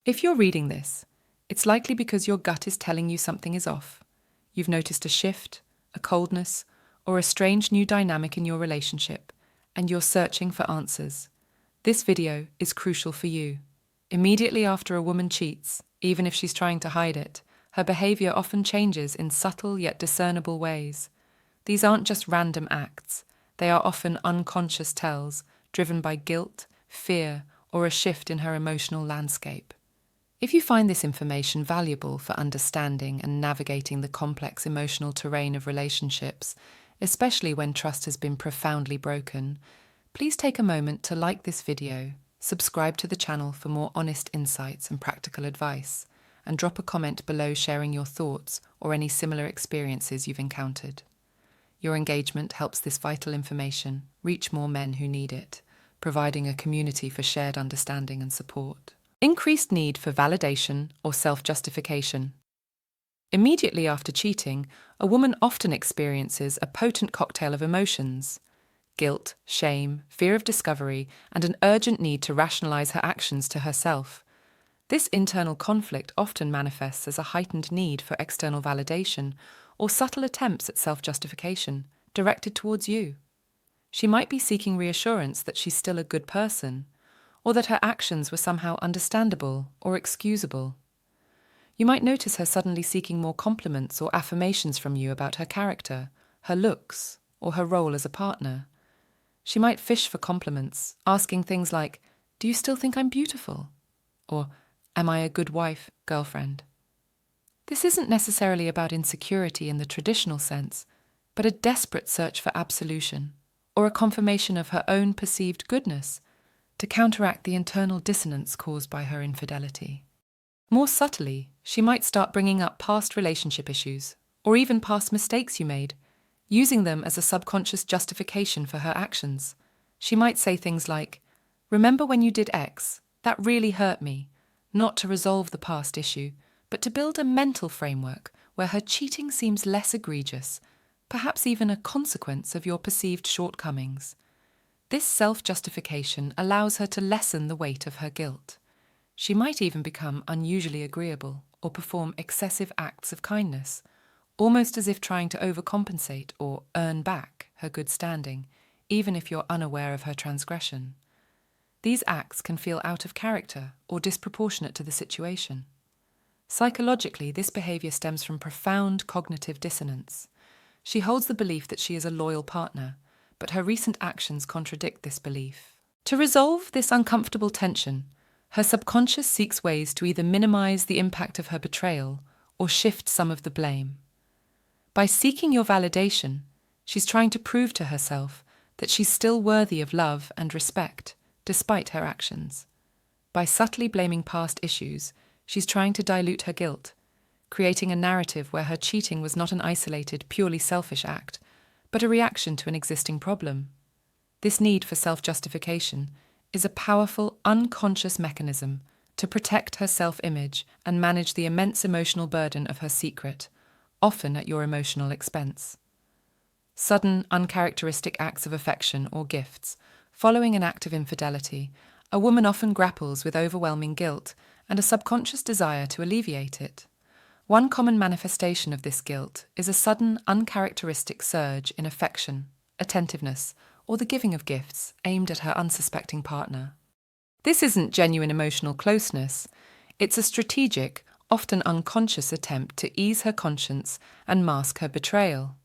If you're reading this, it's likely because your gut is telling you something is off. You've noticed a shift, a coldness, or a strange new dynamic in your relationship, and you're searching for answers. This video is crucial for you. Immediately after a woman cheats, even if she's trying to hide it, her behavior often changes in subtle yet discernible ways. These aren't just random acts. They are often unconscious tells, driven by guilt, fear, or a shift in her emotional landscape. If you find this information valuable for understanding and navigating the complex emotional terrain of relationships, especially when trust has been profoundly broken, please take a moment to like this video, subscribe to the channel for more honest insights and practical advice, and drop a comment below sharing your thoughts or any similar experiences you've encountered. Your engagement helps this vital information reach more men who need it, providing a community for shared understanding and support. Increased need for validation or self-justification. Immediately after cheating, a woman often experiences a potent cocktail of emotions: guilt, shame, fear of discovery, and an urgent need to rationalize her actions to herself. This internal conflict often manifests as a heightened need for external validation or subtle attempts at self-justification directed towards you. She might be seeking reassurance that she's still a good person, or that her actions were somehow understandable or excusable. You might notice her suddenly seeking more compliments or affirmations from you about her character, her looks, or her role as a partner. She might fish for compliments, asking things like, "Do you still think I'm beautiful?" Or, "Am I a good wife, girlfriend?" This isn't necessarily about insecurity in the traditional sense, but a desperate search for absolution, or a confirmation of her own perceived goodness, to counteract the internal dissonance caused by her infidelity. More subtly, she might start bringing up past relationship issues, or even past mistakes you made, using them as a subconscious justification for her actions. She might say things like, "Remember when you did X? That really hurt me," not to resolve the past issue, but to build a mental framework where her cheating seems less egregious, perhaps even a consequence of your perceived shortcomings. This self-justification allows her to lessen the weight of her guilt. She might even become unusually agreeable or perform excessive acts of kindness, almost as if trying to overcompensate or earn back her good standing, even if you're unaware of her transgression. These acts can feel out of character or disproportionate to the situation. Psychologically, this behavior stems from profound cognitive dissonance. She holds the belief that she is a loyal partner, but her recent actions contradict this belief. To resolve this uncomfortable tension, her subconscious seeks ways to either minimize the impact of her betrayal or shift some of the blame. By seeking your validation, she's trying to prove to herself that she's still worthy of love and respect, despite her actions. By subtly blaming past issues, she's trying to dilute her guilt, creating a narrative where her cheating was not an isolated, purely selfish act, but a reaction to an existing problem. This need for self-justification is a powerful, unconscious mechanism to protect her self-image and manage the immense emotional burden of her secret, often at your emotional expense. Sudden, uncharacteristic acts of affection or gifts. Following an act of infidelity, a woman often grapples with overwhelming guilt and a subconscious desire to alleviate it. One common manifestation of this guilt is a sudden, uncharacteristic surge in affection, attentiveness, or the giving of gifts aimed at her unsuspecting partner. This isn't genuine emotional closeness. It's a strategic, often unconscious attempt to ease her conscience and mask her betrayal.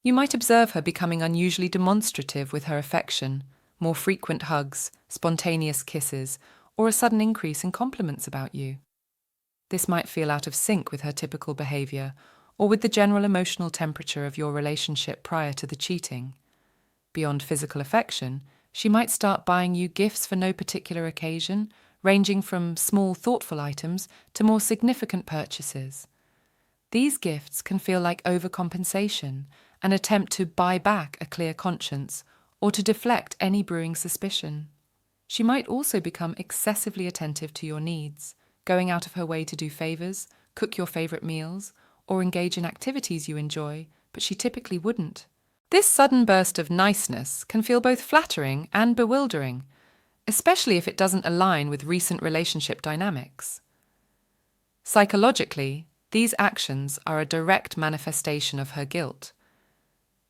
You might observe her becoming unusually demonstrative with her affection, more frequent hugs, spontaneous kisses, or a sudden increase in compliments about you. This might feel out of sync with her typical behavior or with the general emotional temperature of your relationship prior to the cheating. Beyond physical affection, she might start buying you gifts for no particular occasion, ranging from small, thoughtful items to more significant purchases. These gifts can feel like overcompensation, an attempt to buy back a clear conscience or to deflect any brewing suspicion. She might also become excessively attentive to your needs, going out of her way to do favors, cook your favorite meals, or engage in activities you enjoy, but she typically wouldn't. This sudden burst of niceness can feel both flattering and bewildering. especially if it doesn't align with recent relationship dynamics. Psychologically, these actions are a direct manifestation of her guilt.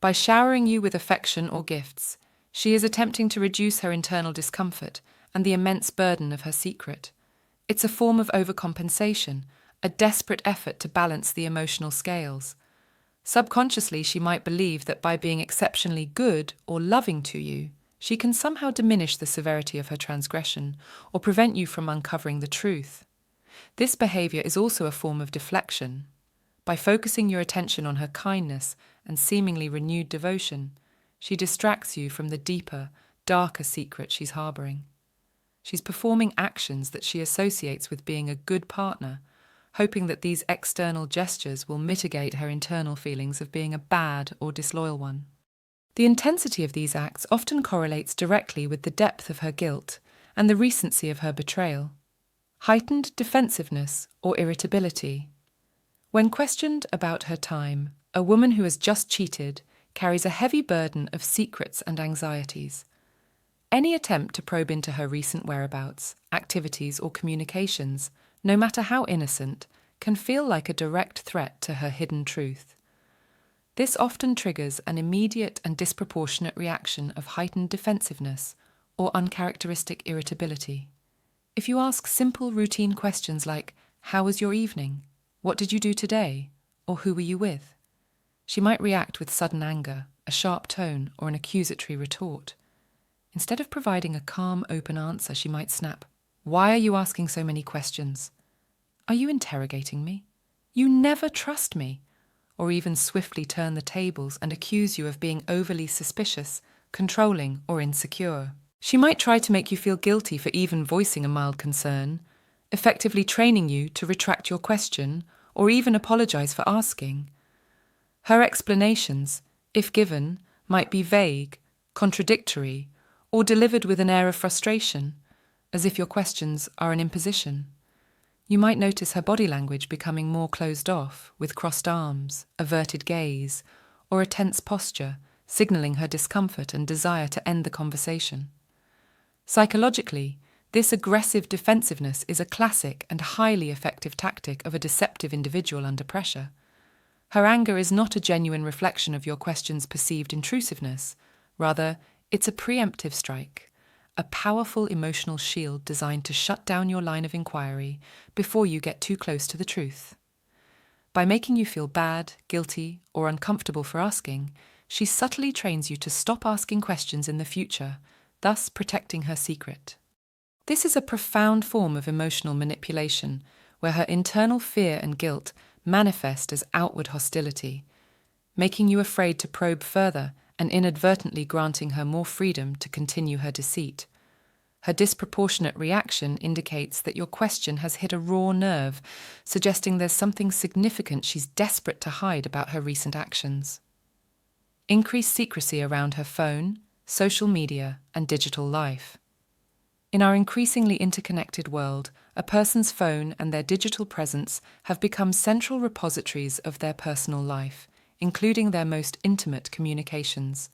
By showering you with affection or gifts, she is attempting to reduce her internal discomfort and the immense burden of her secret. It's a form of overcompensation, a desperate effort to balance the emotional scales. Subconsciously, she might believe that by being exceptionally good or loving to you, she can somehow diminish the severity of her transgression or prevent you from uncovering the truth. This behavior is also a form of deflection. By focusing your attention on her kindness and seemingly renewed devotion, she distracts you from the deeper, darker secret she's harboring. She's performing actions that she associates with being a good partner, hoping that these external gestures will mitigate her internal feelings of being a bad or disloyal one. The intensity of these acts often correlates directly with the depth of her guilt and the recency of her betrayal. Heightened defensiveness or irritability. When questioned about her time, a woman who has just cheated carries a heavy burden of secrets and anxieties. Any attempt to probe into her recent whereabouts, activities, or communications, no matter how innocent, can feel like a direct threat to her hidden truth. This often triggers an immediate and disproportionate reaction of heightened defensiveness or uncharacteristic irritability. If you ask simple routine questions like, "How was your evening? What did you do today?" or "Who were you with?" she might react with sudden anger, a sharp tone, or an accusatory retort. Instead of providing a calm, open answer, she might snap, "Why are you asking so many questions? Are you interrogating me? You never trust me." Or even swiftly turn the tables and accuse you of being overly suspicious, controlling, or insecure. She might try to make you feel guilty for even voicing a mild concern, effectively training you to retract your question or even apologize for asking. Her explanations, if given, might be vague, contradictory, or delivered with an air of frustration, as if your questions are an imposition. You might notice her body language becoming more closed off, with crossed arms, averted gaze, or a tense posture, signaling her discomfort and desire to end the conversation. Psychologically, this aggressive defensiveness is a classic and highly effective tactic of a deceptive individual under pressure. Her anger is not a genuine reflection of your question's perceived intrusiveness. Rather, it's a preemptive strike, a powerful emotional shield designed to shut down your line of inquiry before you get too close to the truth. By making you feel bad, guilty, or uncomfortable for asking, she subtly trains you to stop asking questions in the future, thus protecting her secret. This is a profound form of emotional manipulation, where her internal fear and guilt manifest as outward hostility, making you afraid to probe further and inadvertently granting her more freedom to continue her deceit. Her disproportionate reaction indicates that your question has hit a raw nerve, suggesting there's something significant she's desperate to hide about her recent actions. Increased secrecy around her phone, social media, and digital life. In our increasingly interconnected world, a person's phone and their digital presence have become central repositories of their personal life, including their most intimate communications.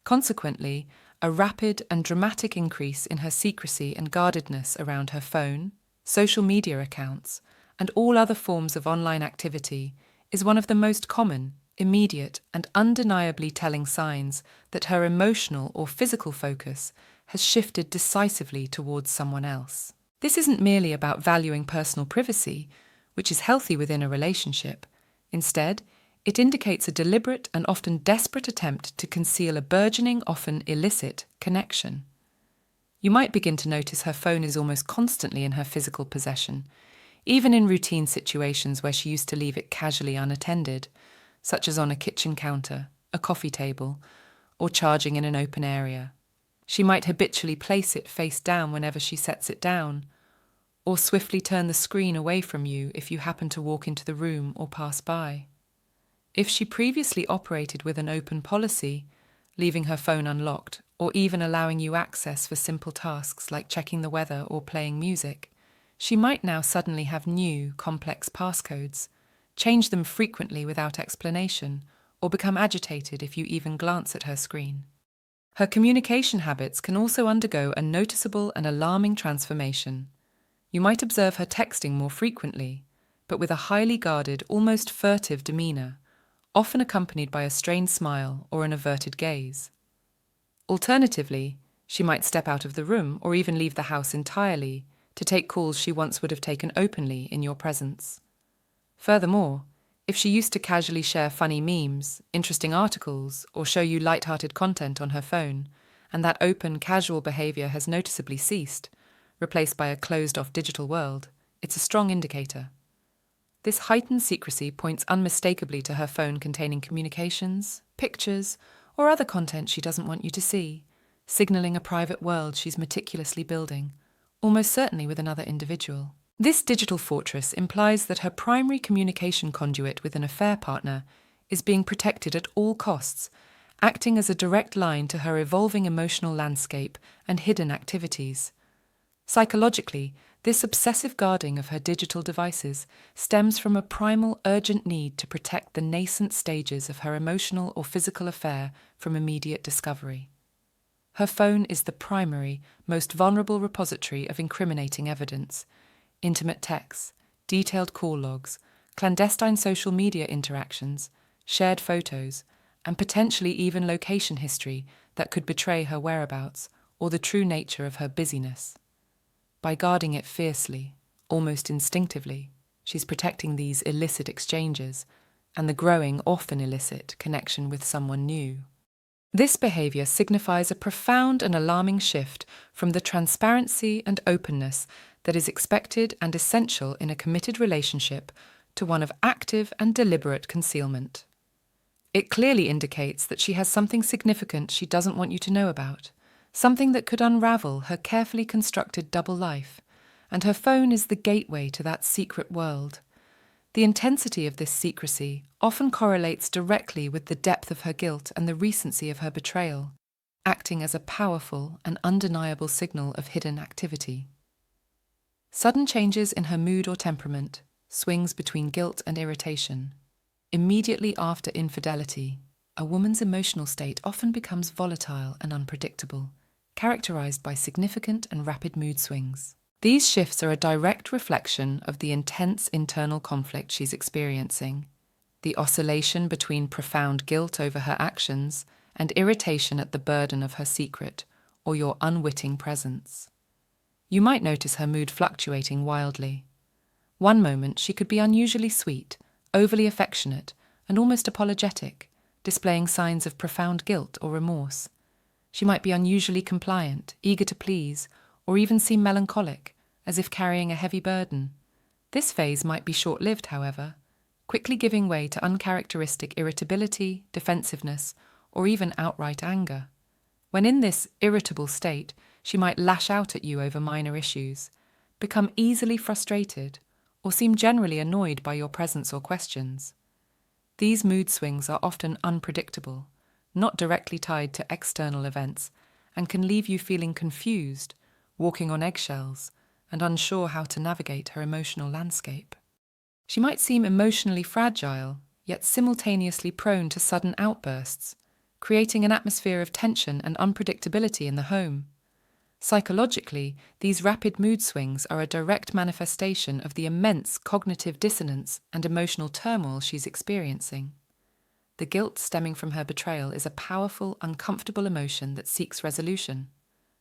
Consequently, a rapid and dramatic increase in her secrecy and guardedness around her phone, social media accounts, and all other forms of online activity is one of the most common, immediate, and undeniably telling signs that her emotional or physical focus has shifted decisively towards someone else. This isn't merely about valuing personal privacy, which is healthy within a relationship. Instead, it indicates a deliberate and often desperate attempt to conceal a burgeoning, often illicit, connection. You might begin to notice her phone is almost constantly in her physical possession, even in routine situations where she used to leave it casually unattended, such as on a kitchen counter, a coffee table, or charging in an open area. She might habitually place it face down whenever she sets it down, or swiftly turn the screen away from you if you happen to walk into the room or pass by. If she previously operated with an open policy, leaving her phone unlocked, or even allowing you access for simple tasks like checking the weather or playing music, she might now suddenly have new, complex passcodes, change them frequently without explanation, or become agitated if you even glance at her screen. Her communication habits can also undergo a noticeable and alarming transformation. You might observe her texting more frequently, but with a highly guarded, almost furtive demeanor, often accompanied by a strained smile or an averted gaze. Alternatively, she might step out of the room or even leave the house entirely to take calls she once would have taken openly in your presence. Furthermore, if she used to casually share funny memes, interesting articles, or show you light-hearted content on her phone, and that open, casual behavior has noticeably ceased, replaced by a closed-off digital world, it's a strong indicator. This heightened secrecy points unmistakably to her phone containing communications, pictures, or other content she doesn't want you to see, signaling a private world she's meticulously building, almost certainly with another individual. This digital fortress implies that her primary communication conduit with an affair partner is being protected at all costs, acting as a direct line to her evolving emotional landscape and hidden activities. Psychologically, this obsessive guarding of her digital devices stems from a primal, urgent need to protect the nascent stages of her emotional or physical affair from immediate discovery. Her phone is the primary, most vulnerable repository of incriminating evidence. Intimate texts, detailed call logs, clandestine social media interactions, shared photos, and potentially even location history that could betray her whereabouts or the true nature of her busyness. By guarding it fiercely, almost instinctively, she's protecting these illicit exchanges and the growing, often illicit, connection with someone new. This behavior signifies a profound and alarming shift from the transparency and openness that is expected and essential in a committed relationship to one of active and deliberate concealment. It clearly indicates that she has something significant she doesn't want you to know about, something that could unravel her carefully constructed double life, and her phone is the gateway to that secret world. The intensity of this secrecy often correlates directly with the depth of her guilt and the recency of her betrayal, acting as a powerful and undeniable signal of hidden activity. Sudden changes in her mood or temperament, swings between guilt and irritation. Immediately after infidelity, a woman's emotional state often becomes volatile and unpredictable, characterized by significant and rapid mood swings. These shifts are a direct reflection of the intense internal conflict she's experiencing, the oscillation between profound guilt over her actions and irritation at the burden of her secret or your unwitting presence. You might notice her mood fluctuating wildly. One moment she could be unusually sweet, overly affectionate, and almost apologetic, displaying signs of profound guilt or remorse. She might be unusually compliant, eager to please, or even seem melancholic, as if carrying a heavy burden. This phase might be short-lived, however, quickly giving way to uncharacteristic irritability, defensiveness, or even outright anger. When in this irritable state, she might lash out at you over minor issues, become easily frustrated, or seem generally annoyed by your presence or questions. These mood swings are often unpredictable, not directly tied to external events, and can leave you feeling confused, walking on eggshells, and unsure how to navigate her emotional landscape. She might seem emotionally fragile, yet simultaneously prone to sudden outbursts, creating an atmosphere of tension and unpredictability in the home. Psychologically, these rapid mood swings are a direct manifestation of the immense cognitive dissonance and emotional turmoil she's experiencing. The guilt stemming from her betrayal is a powerful, uncomfortable emotion that seeks resolution.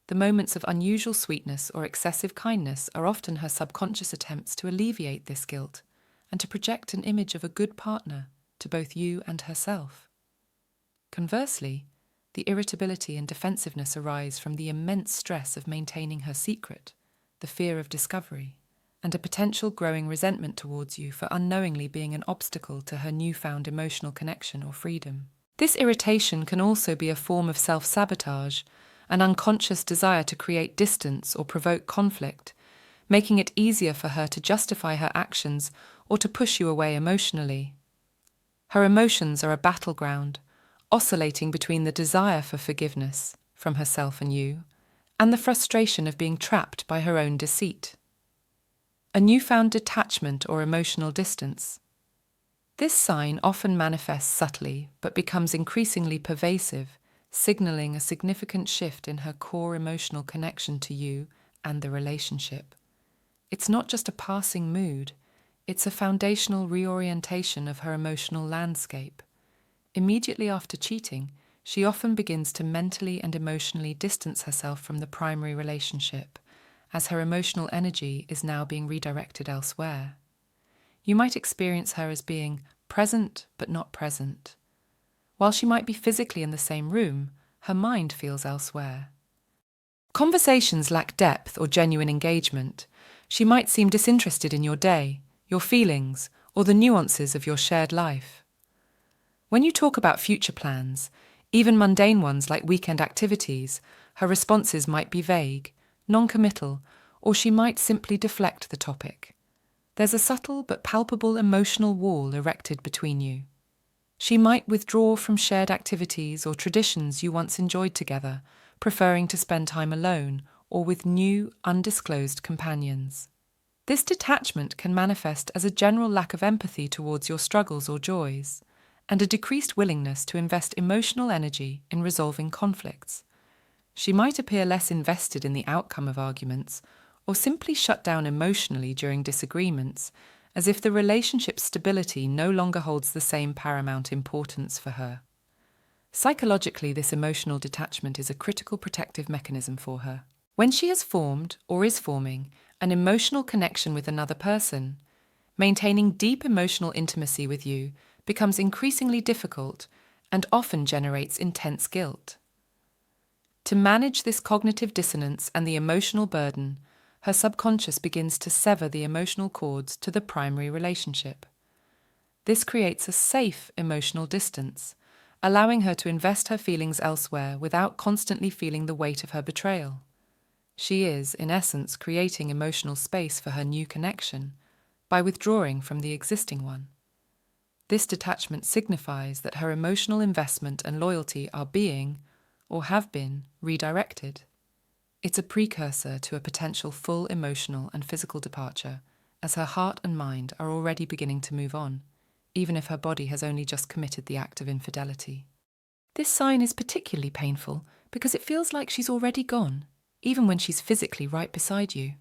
The moments of unusual sweetness or excessive kindness are often her subconscious attempts to alleviate this guilt and to project an image of a good partner to both you and herself. Conversely, the irritability and defensiveness arise from the immense stress of maintaining her secret, the fear of discovery, and a potential growing resentment towards you for unknowingly being an obstacle to her newfound emotional connection or freedom. This irritation can also be a form of self-sabotage, an unconscious desire to create distance or provoke conflict, making it easier for her to justify her actions or to push you away emotionally. Her emotions are a battleground, oscillating between the desire for forgiveness from herself and you, and the frustration of being trapped by her own deceit. A newfound detachment or emotional distance. This sign often manifests subtly but becomes increasingly pervasive, signaling a significant shift in her core emotional connection to you and the relationship. It's not just a passing mood, it's a foundational reorientation of her emotional landscape. Immediately after cheating, she often begins to mentally and emotionally distance herself from the primary relationship, as her emotional energy is now being redirected elsewhere. You might experience her as being present but not present. While she might be physically in the same room, her mind feels elsewhere. Conversations lack depth or genuine engagement. She might seem disinterested in your day, your feelings, or the nuances of your shared life. When you talk about future plans, even mundane ones like weekend activities, her responses might be vague, non-committal, or she might simply deflect the topic. There's a subtle but palpable emotional wall erected between you. She might withdraw from shared activities or traditions you once enjoyed together, preferring to spend time alone or with new, undisclosed companions. This detachment can manifest as a general lack of empathy towards your struggles or joys, and a decreased willingness to invest emotional energy in resolving conflicts. She might appear less invested in the outcome of arguments, or simply shut down emotionally during disagreements, as if the relationship's stability no longer holds the same paramount importance for her. Psychologically, this emotional detachment is a critical protective mechanism for her. When she has formed, or is forming, an emotional connection with another person, maintaining deep emotional intimacy with you becomes increasingly difficult and often generates intense guilt. To manage this cognitive dissonance and the emotional burden, her subconscious begins to sever the emotional cords to the primary relationship. This creates a safe emotional distance, allowing her to invest her feelings elsewhere without constantly feeling the weight of her betrayal. She is, in essence, creating emotional space for her new connection by withdrawing from the existing one. This detachment signifies that her emotional investment and loyalty are being, or have been, redirected. It's a precursor to a potential full emotional and physical departure, as her heart and mind are already beginning to move on, even if her body has only just committed the act of infidelity. This sign is particularly painful because it feels like she's already gone, even when she's physically right beside you.